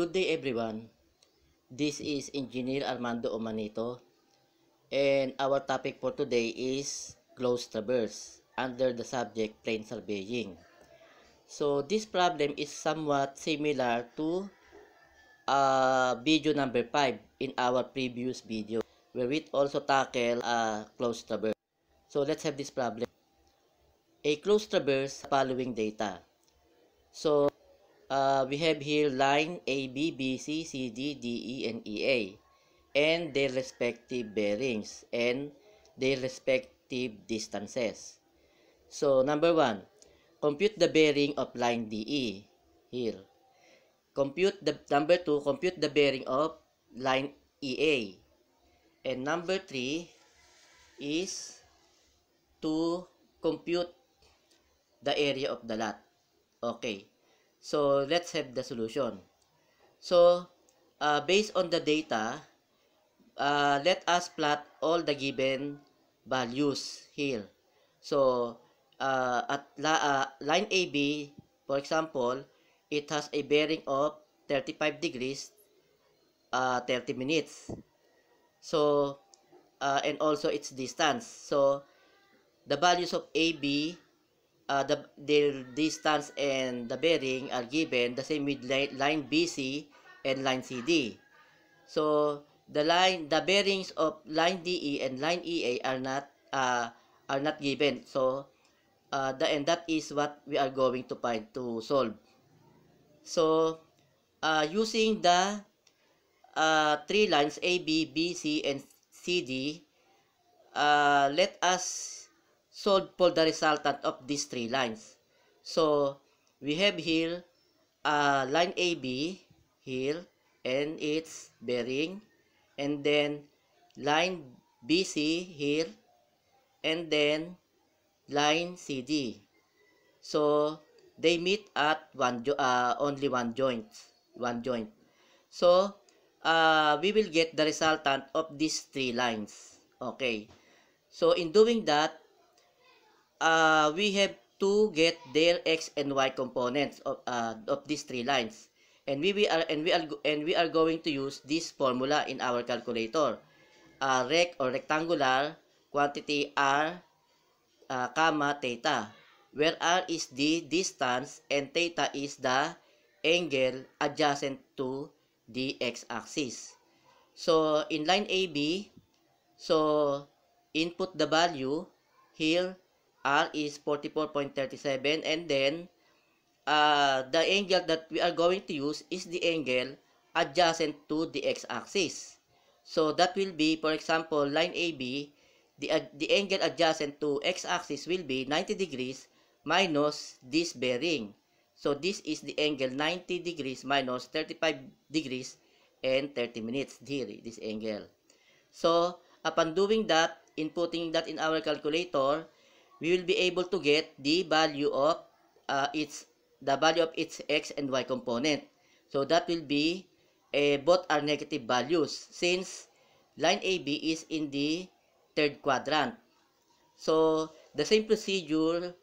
Good day everyone. This is Engineer Armando Omanito and our topic for today is close traverse under the subject plane surveying. So this problem is somewhat similar to video number 5 in our previous video where we also tackle close traverse. So let's have this problem. A close traverse following data. So we have here line A, B, B, C, C, D, D, E, and EA and their respective bearings and their respective distances. So, number 1, compute the bearing of line DE here. Number 2, compute the bearing of line EA. And number 3 is to compute the area of the lot. Okay. So, let's have the solution. So, based on the data, let us plot all the given values here. So, at line AB, for example, it has a bearing of 35 degrees, 30 minutes. So, and also its distance. So, the values of AB, their distance and the bearing are given the same with line BC and line CD. So the bearings of line DE and line EA are not given. So and that is what we are going to solve. So using the three lines AB, BC, and CD, let us solve for the resultant of these three lines. So we have here line AB here and its bearing, and then line BC here, and then line CD. So they meet at only one joint. So we will get the resultant of these three lines. Okay. So in doing that, we have to get their x and y components of these three lines, and we are going to use this formula in our calculator. Rect or rectangular quantity r, comma theta, where r is the distance and theta is the angle adjacent to the x-axis. So in line AB, so input the value here. R is 44.37, and then the angle that we are going to use is the angle adjacent to the x-axis. So that will be, for example, line AB, the angle adjacent to x-axis will be 90 degrees minus this bearing. So this is the angle 90 degrees minus 35 degrees and 30 minutes here, this angle. So upon doing that, inputting that in our calculator, we will be able to get the value of its x and y component. So that will be both are negative values since line AB is in the third quadrant. So the same procedure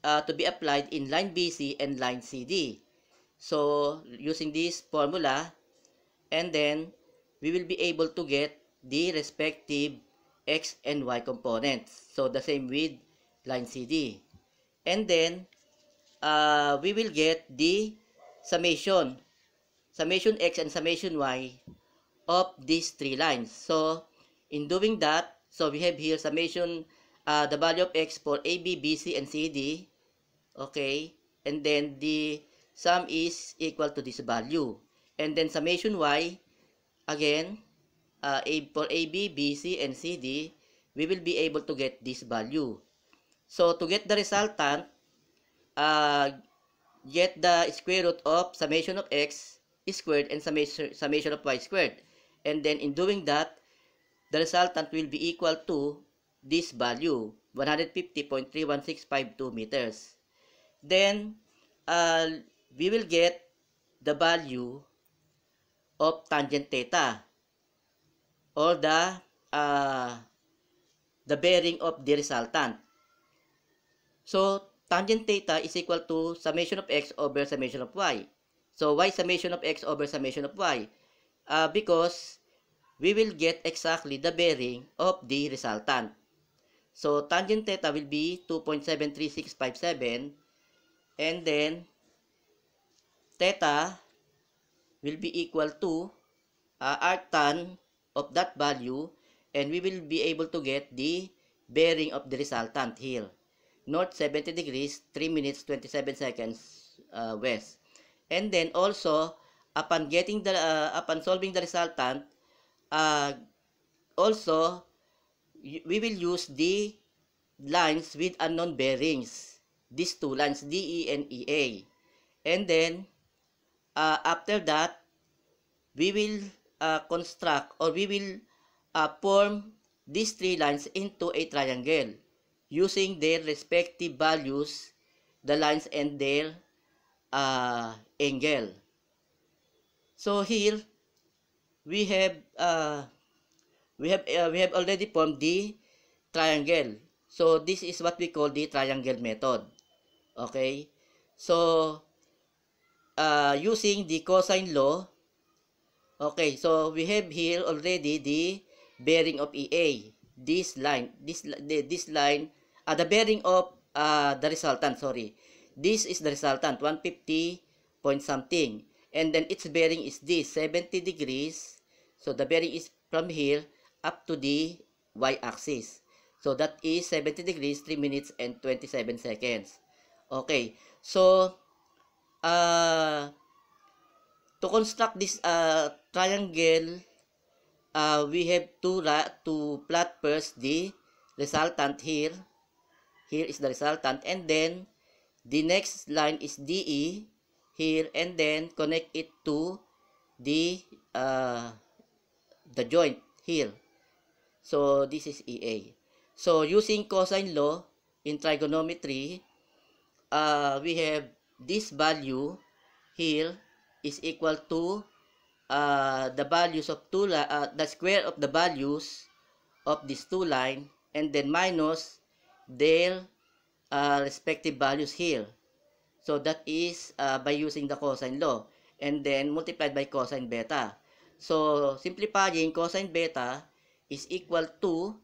to be applied in line BC and line CD. So using this formula, and then we will be able to get the respective x and y components. So the same with line CD. And then we will get the summation x and summation y of these three lines. So in doing that, so we have here summation, the value of x for AB, BC, and CD. Okay, and then the sum is equal to this value, and then summation y again, for AB, BC, and CD, we will be able to get this value. So to get the resultant, get the square root of summation of x squared and summation of y squared. And then in doing that, the resultant will be equal to this value, 150.31652 meters. Then we will get the value of tangent theta, or the bearing of the resultant. So tangent theta is equal to summation of x over summation of y. So, y summation of x over summation of y? Because we will get exactly the bearing of the resultant. So, tangent theta will be 2.73657, and then theta will be equal to arctan of that value, and we will be able to get the bearing of the resultant here. North 70 degrees, 3 minutes 27 seconds west. And then also, upon solving the resultant, also we will use the lines with unknown bearings. These two lines, DE and EA. And then after that, we will construct, or we will form these three lines into a triangle using their respective values, the lines and their angle. So here we have already formed the triangle. So this is what we call the triangle method. Okay? So using the cosine law, okay, so we have here already the bearing of EA. This line, the bearing of the resultant, sorry. This is the resultant, 150 point something. And then its bearing is this, 70 degrees. So the bearing is from here up to the y-axis. So that is 70 degrees, 3 minutes and 27 seconds. Okay, so to construct this triangle, we have to plot first the resultant here. Here is the resultant, and then the next line is DE here, and then connect it to the joint here. So this is EA. So using cosine law in trigonometry, we have this value here is equal to the values of the square of the values of these two lines, and then minus their respective values here. So that is by using the cosine law, and then multiplied by cosine beta. So simplifying, cosine beta is equal to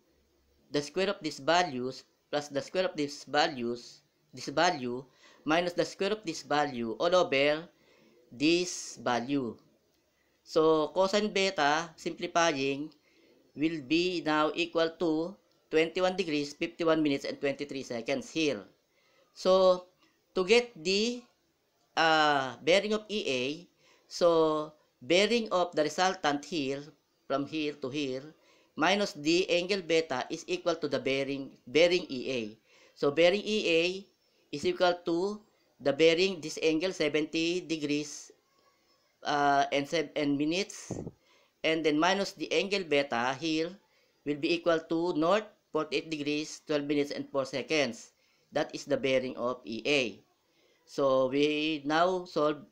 the square of these values plus the square of this value minus the square of this value all over this value. So cosine beta, simplifying, will be now equal to 21 degrees, 51 minutes, and 23 seconds here. So to get the bearing of EA, so bearing of the resultant here, from here to here, minus the angle beta is equal to the bearing EA. So bearing EA is equal to the bearing, this angle 70 degrees and minutes, and then minus the angle beta here will be equal to north 48 degrees, 12 minutes, and 4 seconds. That is the bearing of EA. So we now solve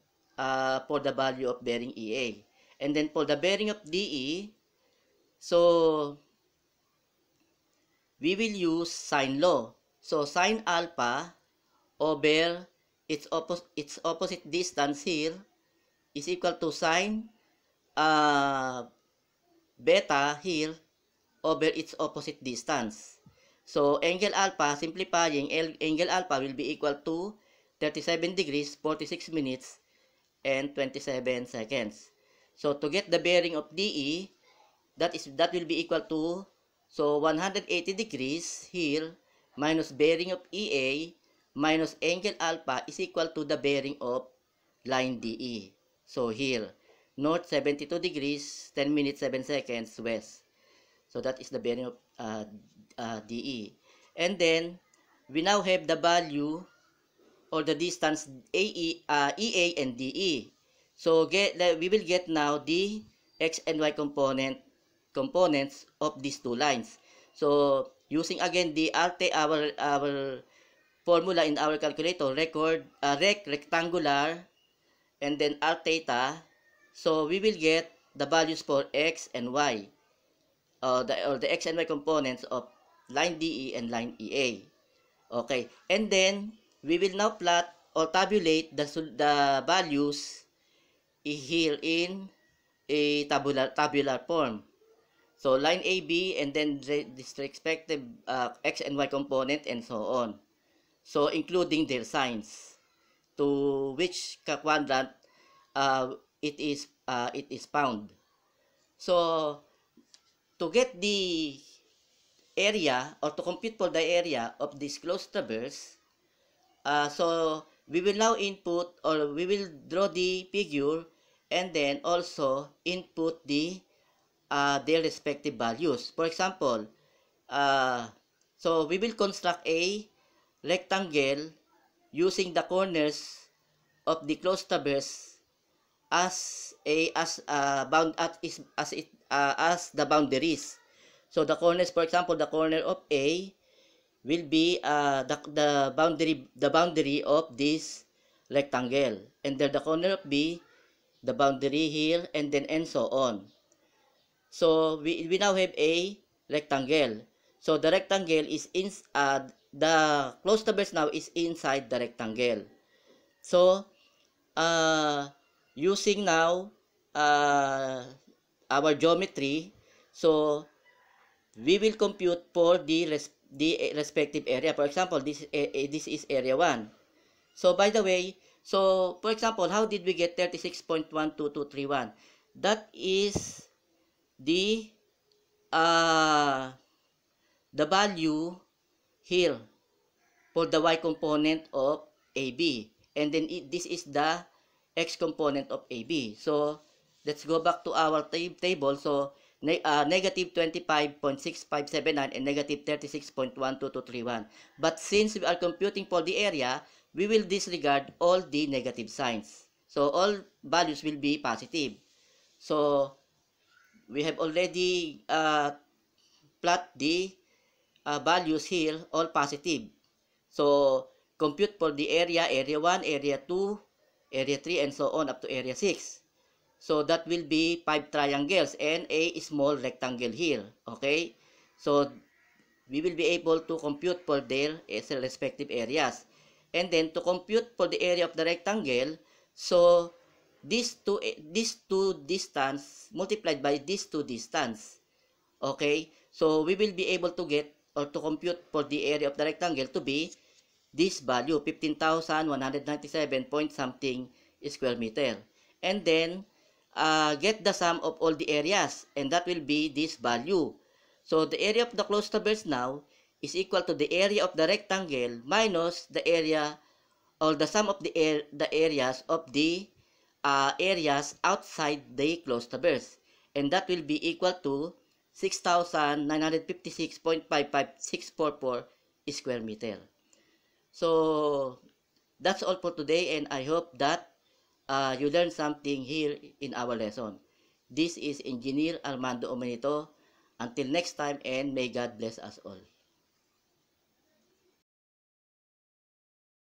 for the value of bearing EA. And then for the bearing of DE, so we will use sine law. So sine alpha over its opposite distance here is equal to sine beta here over its opposite distance. So angle alpha, simplifying, angle alpha will be equal to 37 degrees, 46 minutes, and 27 seconds. So to get the bearing of DE, that will be equal to, so 180 degrees here minus bearing of EA minus angle alpha is equal to the bearing of line DE. So here, north 72 degrees, 10 minutes, 7 seconds west. So that is the bearing of DE. And then we now have the value or the distance EA and DE. So we will get now the x and y components of these two lines. So using again the our formula in our calculator, rectangular, and then r theta. So we will get the values for x and y, or the x and y components of line DE and line EA. Okay, and then we will now plot or tabulate the values here in a tabular form. So line AB and then this respective x and y component and so on. So including their signs to which quadrant it is found. So to get the area or to compute for the area of this closed traverse, so we will now input or we will draw the figure and then also input their respective values. For example, so we will construct a rectangle using the corners of the closed traverse as the boundaries. So the corners, for example, the corner of A will be the boundary of this rectangle, and then the corner of B, the boundary here, and then and so on. So we now have a rectangle. So the rectangle is the closed traverse now is inside the rectangle. So using now our geometry, so we will compute for the respective area. For example, this is area 1. So by the way, so for example, how did we get 36.12231? That is the value here for the y component of AB, and then this is the x component of AB. So let's go back to our table. So negative 25.6579 and negative 36.12231. But since we are computing for the area, we will disregard all the negative signs. So all values will be positive. So we have already plot the values here, all positive. So compute for the area 1, area 2, area 3, and so on up to area 6. So that will be 5 triangles and a small rectangle here. Okay? So we will be able to compute for their respective areas. And then to compute for the area of the rectangle, so these two distance multiplied by these two distance. Okay? So we will be able to get or to compute for the area of the rectangle to be this value, 15,197 point something square meter. And then get the sum of all the areas, and that will be this value. So the area of the closed traverse now is equal to the area of the rectangle minus the area or the sum of the areas of the areas outside the closed traverse, and that will be equal to 6,956.55644 square meter. So that's all for today, and I hope that you learned something here in our lesson. This is Engineer Armando Omenito. Until next time, and may God bless us all.